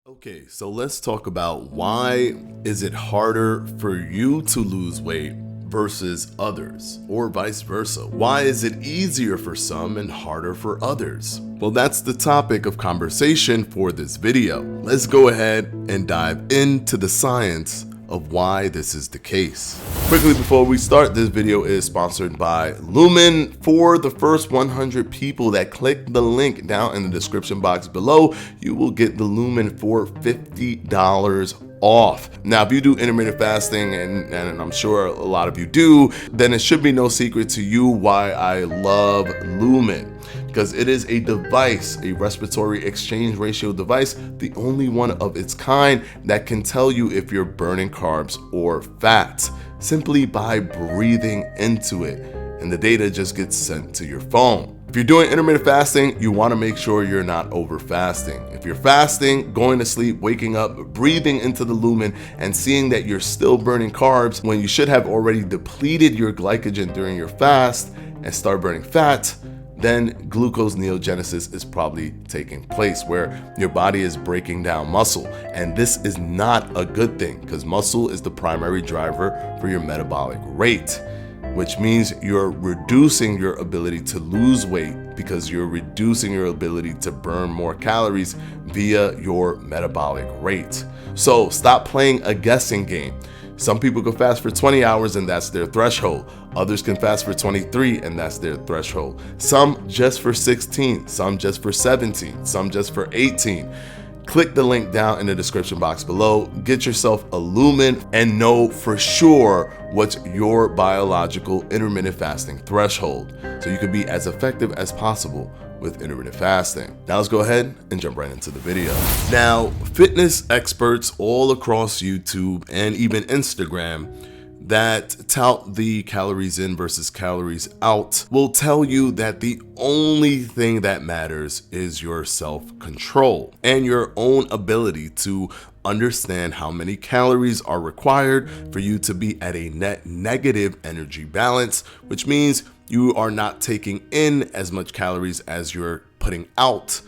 Okay, so let's talk about why is it harder for you to lose weight versus others, or vice versa? Why is it easier for some and harder for others? Well, that's the topic of conversation for this video. Let's go ahead and dive into the science of why this is the case. Quickly before we start, this video is sponsored by Lumen. For the first 100 people that click the link down in the description box below, you will get the Lumen for $50 off. Now, if you do intermittent fasting, and I'm sure a lot of you do, then it should be no secret to you why I love Lumen. Because it is a device, a respiratory exchange ratio device, the only one of its kind that can tell you if you're burning carbs or fat simply by breathing into it. And the data just gets sent to your phone. If you're doing intermittent fasting, you want to make sure you're not over fasting. If you're fasting, going to sleep, waking up, breathing into the Lumen and seeing that you're still burning carbs when you should have already depleted your glycogen during your fast and start burning fat, then glucose neogenesis is probably taking place where your body is breaking down muscle. And this is not a good thing because muscle is the primary driver for your metabolic rate, which means you're reducing your ability to lose weight because you're reducing your ability to burn more calories via your metabolic rate. So stop playing a guessing game. Some people can fast for 20 hours and that's their threshold. Others can fast for 23 and that's their threshold. Some just for 16, some just for 17, some just for 18. Click the link down in the description box below, get yourself a Lumen and know for sure what's your biological intermittent fasting threshold so you can be as effective as possible with intermittent fasting. Now let's go ahead and jump right into the video. Now, fitness experts all across YouTube and even Instagram that tout the calories in versus calories out will tell you that the only thing that matters is your self-control and your own ability to understand how many calories are required for you to be at a net negative energy balance, which means you are not taking in as much calories as you're putting out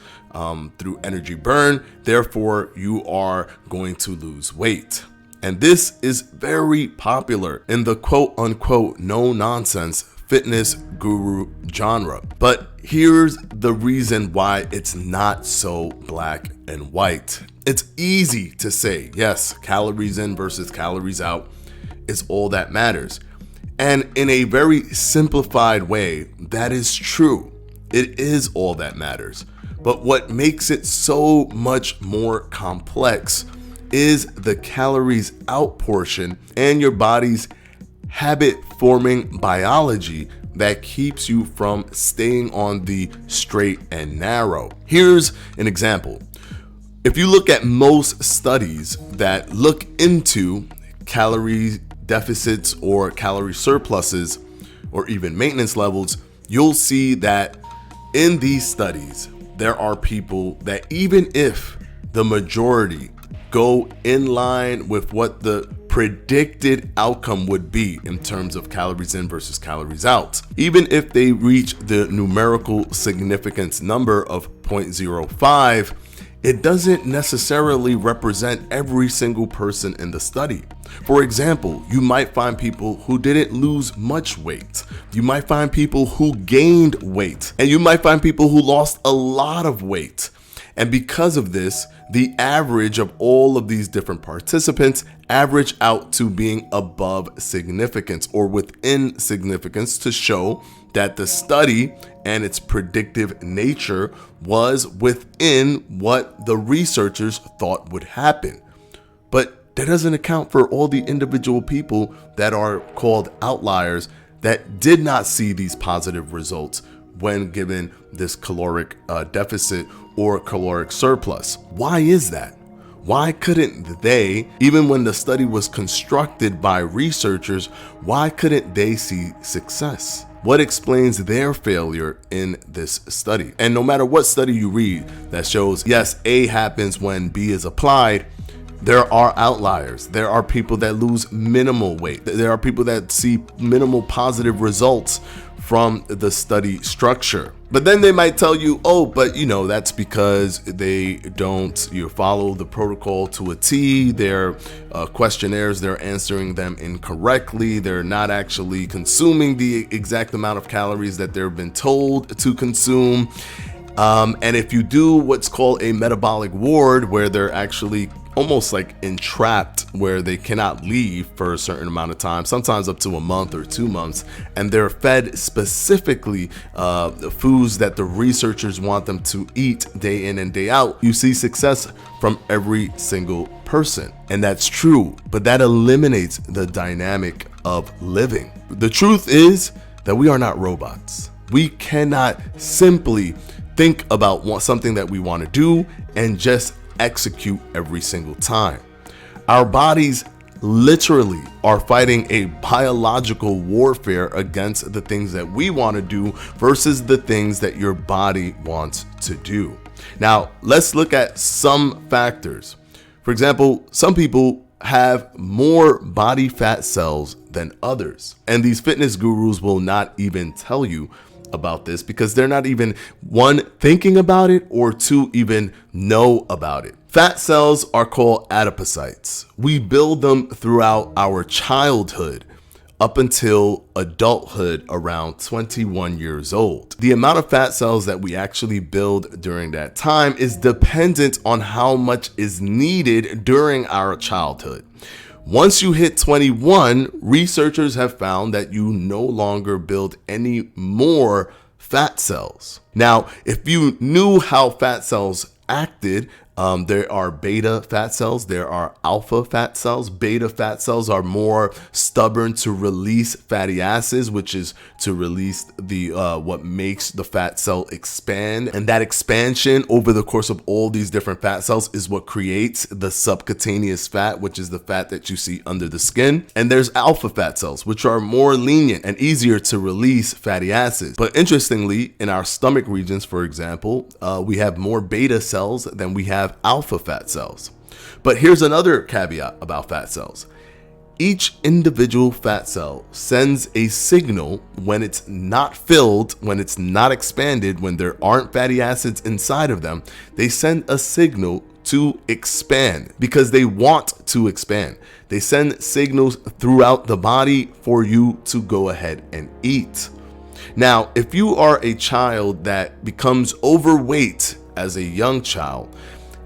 through energy burn. Therefore, you are going to lose weight. And this is very popular in the quote unquote no nonsense fitness guru genre. But here's the reason why it's not so black and white. It's easy to say, yes, calories in versus calories out is all that matters. And in a very simplified way, that is true. It is all that matters. But what makes it so much more complex is the calories out portion and your body's habit forming biology that keeps you from staying on the straight and narrow. Here's an example. If you look at most studies that look into calorie deficits or calorie surpluses or even maintenance levels, you'll see that in these studies, there are people that even if the majority go in line with what the predicted outcome would be in terms of calories in versus calories out, even if they reach the numerical significance number of 0.05, it doesn't necessarily represent every single person in the study. For example, you might find people who didn't lose much weight. You might find people who gained weight, and you might find people who lost a lot of weight. And because of this, the average of all of these different participants average out to being above significance or within significance to show that the study and its predictive nature was within what the researchers thought would happen. But that doesn't account for all the individual people that are called outliers that did not see these positive results when given this caloric deficit or caloric surplus. Why is that? Why couldn't they, even when the study was constructed by researchers, why couldn't they see success? What explains their failure in this study? And no matter what study you read that shows, yes, A happens when B is applied, there are outliers. There are people that lose minimal weight. There are people that see minimal positive results from the study structure. But then they might tell you, oh, but that's because they don't follow the protocol to a T. Their questionnaires, they're answering them incorrectly. They're not actually consuming the exact amount of calories that they've been told to consume. And if you do what's called a metabolic ward, where they're actually almost like entrapped, where they cannot leave for a certain amount of time, sometimes up to a month or 2 months, and they're fed specifically the foods that the researchers want them to eat day in and day out, you see success from every single person. And that's true, but that eliminates the dynamic of living. The truth is that we are not robots. We cannot simply think about something that we want to do and just execute every single time. Our bodies literally are fighting a biological warfare against the things that we want to do versus the things that your body wants to do. Now, let's look at some factors. For example, some people have more body fat cells than others, and these fitness gurus will not even tell you about this because they're not even, one, thinking about it, or two, even know about it. Fat cells are called adipocytes. We build them throughout our childhood up until adulthood around 21 years old. The amount of fat cells that we actually build during that time is dependent on how much is needed during our childhood. Once you hit 21, researchers have found that you no longer build any more fat cells. Now, if you knew how fat cells acted, there are beta fat cells, there are alpha fat cells. Beta fat cells are more stubborn to release fatty acids, which is to release the what makes the fat cell expand. And that expansion over the course of all these different fat cells is what creates the subcutaneous fat, which is the fat that you see under the skin. And there's alpha fat cells, which are more lenient and easier to release fatty acids. But interestingly, in our stomach regions, for example, we have more beta cells than we have alpha fat cells. But here's another caveat about fat cells. Each individual fat cell sends a signal when it's not filled, when it's not expanded, when there aren't fatty acids inside of them. They send a signal to expand because they want to expand. They send signals throughout the body for you to go ahead and eat. Now, if you are a child that becomes overweight as a young child,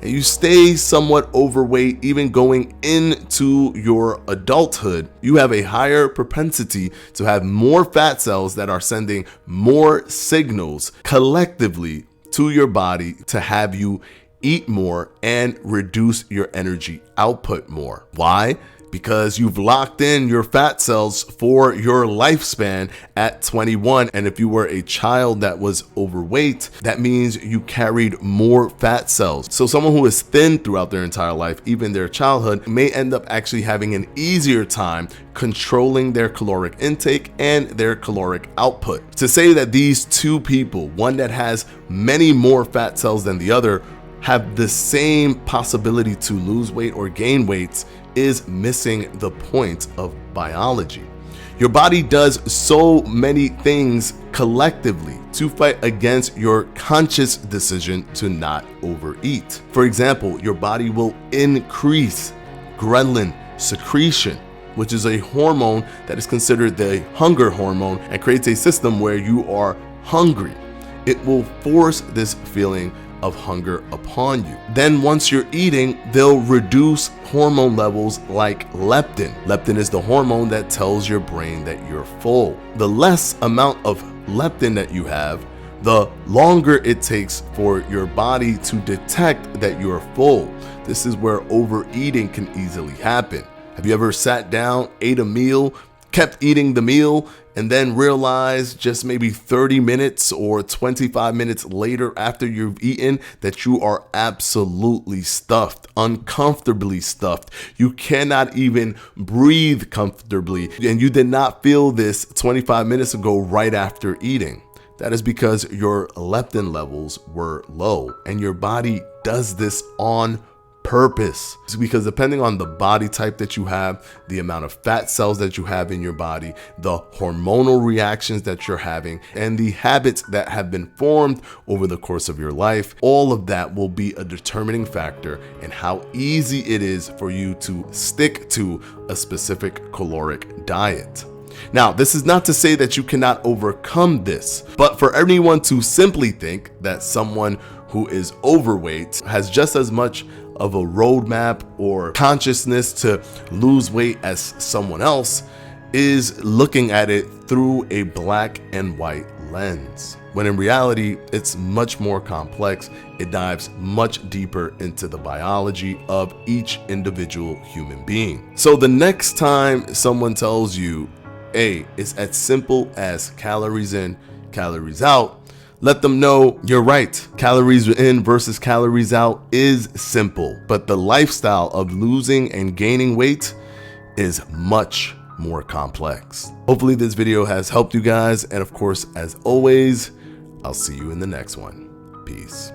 and you stay somewhat overweight even going into your adulthood, you have a higher propensity to have more fat cells that are sending more signals collectively to your body to have you eat more and reduce your energy output more. Why? Because you've locked in your fat cells for your lifespan at 21. And if you were a child that was overweight, that means you carried more fat cells. So someone who is thin throughout their entire life, even their childhood, may end up actually having an easier time controlling their caloric intake and their caloric output. To say that these two people, one that has many more fat cells than the other, have the same possibility to lose weight or gain weight is missing the point of biology. Your body does so many things collectively to fight against your conscious decision to not overeat. For example, your body will increase ghrelin secretion, which is a hormone that is considered the hunger hormone and creates a system where you are hungry. It will force this feeling of hunger upon you. Then once you're eating, they'll reduce hormone levels like leptin. Leptin is the hormone that tells your brain that you're full. The less amount of leptin that you have, the longer it takes for your body to detect that you're full. This is where overeating can easily happen. Have you ever sat down, ate a meal, kept eating the meal, and then realized just maybe 30 minutes or 25 minutes later after you've eaten that you are absolutely stuffed, uncomfortably stuffed. You cannot even breathe comfortably, and you did not feel this 25 minutes ago right after eating. That is because your leptin levels were low, and your body does this on purpose. It's because depending on the body type that you have, the amount of fat cells that you have in your body, the hormonal reactions that you're having, and the habits that have been formed over the course of your life, all of that will be a determining factor in how easy it is for you to stick to a specific caloric diet. Now, this is not to say that you cannot overcome this, but for anyone to simply think that someone who is overweight has just as much of a roadmap or consciousness to lose weight as someone else is looking at it through a black and white lens, when in reality, it's much more complex. It dives much deeper into the biology of each individual human being. So the next time someone tells you, hey, it's as simple as calories in, calories out, let them know you're right. Calories in versus calories out is simple, but the lifestyle of losing and gaining weight is much more complex. Hopefully this video has helped you guys. And of course, as always, I'll see you in the next one. Peace.